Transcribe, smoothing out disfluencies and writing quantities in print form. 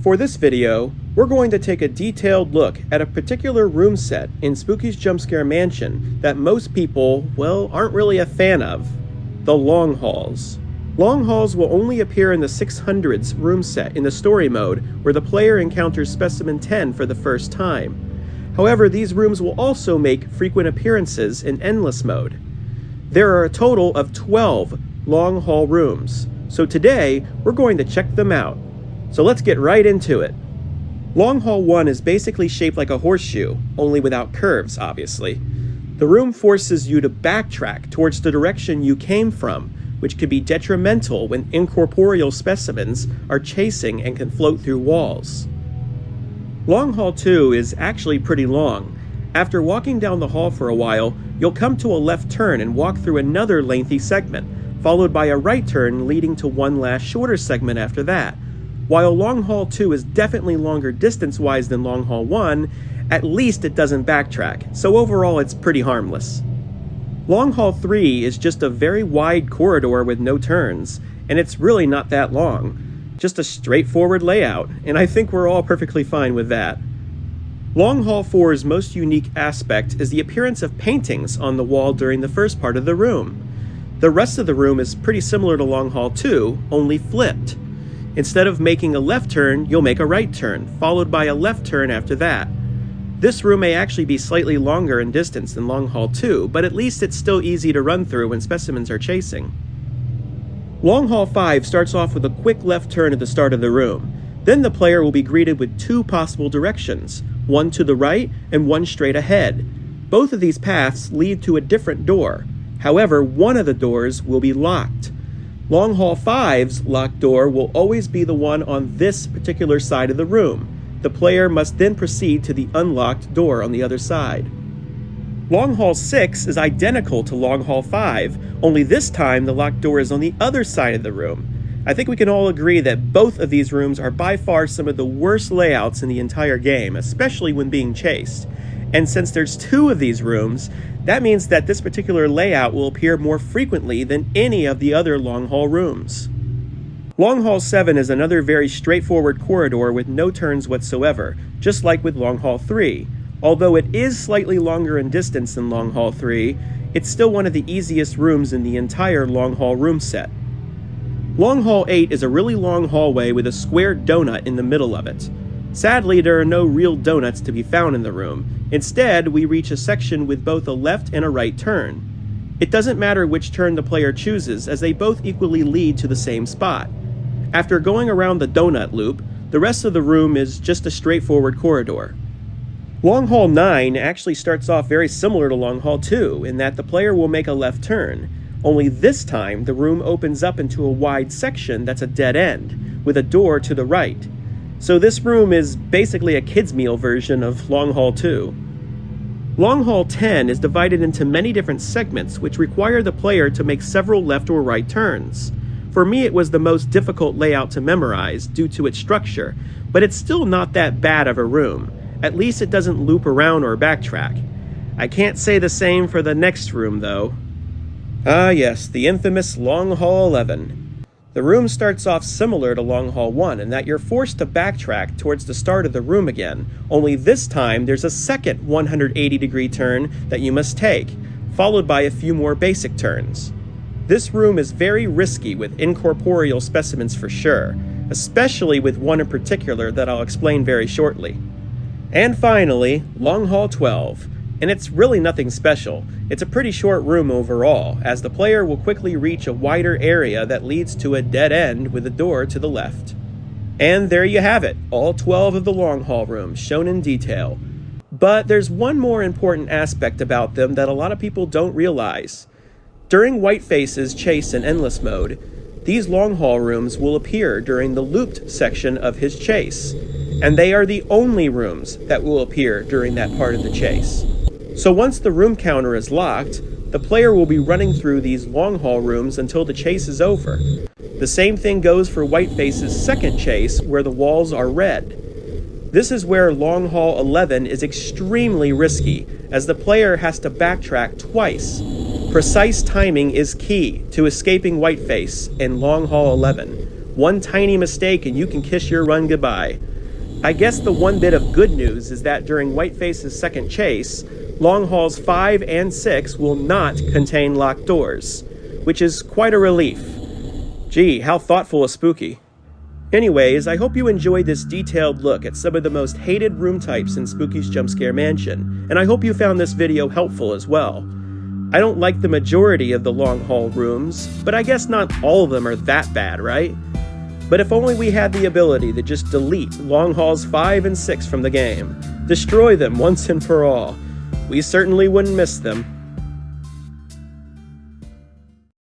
For this video, we're going to take a detailed look at a particular room set in Spooky's Jump Scare Mansion that most people, well, aren't really a fan of. The Long Halls. Long Halls will only appear in the 600s room set in the story mode, where the player encounters Specimen 10 for the first time. However, these rooms will also make frequent appearances in Endless mode. There are a total of 12 Long Hall rooms, so today we're going to check them out. So let's get right into it. Long Hall 1 is basically shaped like a horseshoe, only without curves, obviously. The room forces you to backtrack towards the direction you came from, which can be detrimental when incorporeal specimens are chasing and can float through walls. Long Hall 2 is actually pretty long. After walking down the hall for a while, you'll come to a left turn and walk through another lengthy segment, followed by a right turn leading to one last shorter segment after that. While Long Hall 2 is definitely longer distance-wise than Long Hall 1, at least it doesn't backtrack, so overall it's pretty harmless. Long Hall 3 is just a very wide corridor with no turns, and it's really not that long. Just a straightforward layout, and I think we're all perfectly fine with that. Long Hall 4's most unique aspect is the appearance of paintings on the wall during the first part of the room. The rest of the room is pretty similar to Long Hall 2, only flipped. Instead of making a left turn, you'll make a right turn, followed by a left turn after that. This room may actually be slightly longer in distance than Long Hall 2, but at least it's still easy to run through when specimens are chasing. Long Hall 5 starts off with a quick left turn at the start of the room. Then the player will be greeted with two possible directions, one to the right and one straight ahead. Both of these paths lead to a different door. However, one of the doors will be locked. Long Hall 5's locked door will always be the one on this particular side of the room. The player must then proceed to the unlocked door on the other side. Long Hall 6 is identical to Long Hall 5, only this time the locked door is on the other side of the room. I think we can all agree that both of these rooms are by far some of the worst layouts in the entire game, especially when being chased. And since there's two of these rooms, that means that this particular layout will appear more frequently than any of the other Long Hall rooms. Long Hall 7 is another very straightforward corridor with no turns whatsoever, just like with Long Hall 3. Although it is slightly longer in distance than Long Hall 3, it's still one of the easiest rooms in the entire Long Hall room set. Long Hall 8 is a really long hallway with a square donut in the middle of it. Sadly, there are no real donuts to be found in the room. Instead, we reach a section with both a left and a right turn. It doesn't matter which turn the player chooses, as they both equally lead to the same spot. After going around the donut loop, the rest of the room is just a straightforward corridor. Long Hall 9 actually starts off very similar to Long Hall 2, in that the player will make a left turn. Only this time, the room opens up into a wide section that's a dead end, with a door to the right. So this room is basically a kids' meal version of Long Hall 2. Long Hall 10 is divided into many different segments which require the player to make several left or right turns. For me, it was the most difficult layout to memorize due to its structure, but it's still not that bad of a room. At least it doesn't loop around or backtrack. I can't say the same for the next room though. Ah yes, the infamous Long Hall 11. The room starts off similar to Long Hall 1 in that you're forced to backtrack towards the start of the room again, only this time there's a second 180-degree turn that you must take, followed by a few more basic turns. This room is very risky with incorporeal specimens for sure, especially with one in particular that I'll explain very shortly. And finally, Long Hall 12. And it's really nothing special. It's a pretty short room overall, as the player will quickly reach a wider area that leads to a dead end with a door to the left. And there you have it, all 12 of the Long Hall rooms shown in detail. But there's one more important aspect about them that a lot of people don't realize. During Whiteface's chase in Endless mode, these Long Hall rooms will appear during the looped section of his chase, and they are the only rooms that will appear during that part of the chase. So once the room counter is locked, the player will be running through these Long Hall rooms until the chase is over. The same thing goes for Whiteface's second chase, where the walls are red. This is where Long Hall 11 is extremely risky, as the player has to backtrack twice. Precise timing is key to escaping Whiteface in Long Hall 11. One tiny mistake and you can kiss your run goodbye. I guess the one bit of good news is that during Whiteface's second chase, long halls 5 and 6 will not contain locked doors, which is quite a relief. Gee, how thoughtful of Spooky. Anyways, I hope you enjoyed this detailed look at some of the most hated room types in Spooky's Jump Scare Mansion, and I hope you found this video helpful as well. I don't like the majority of the long haul rooms, but I guess not all of them are that bad, right? But if only we had the ability to just delete long halls 5 and 6 from the game, destroy them once and for all, we certainly wouldn't miss them.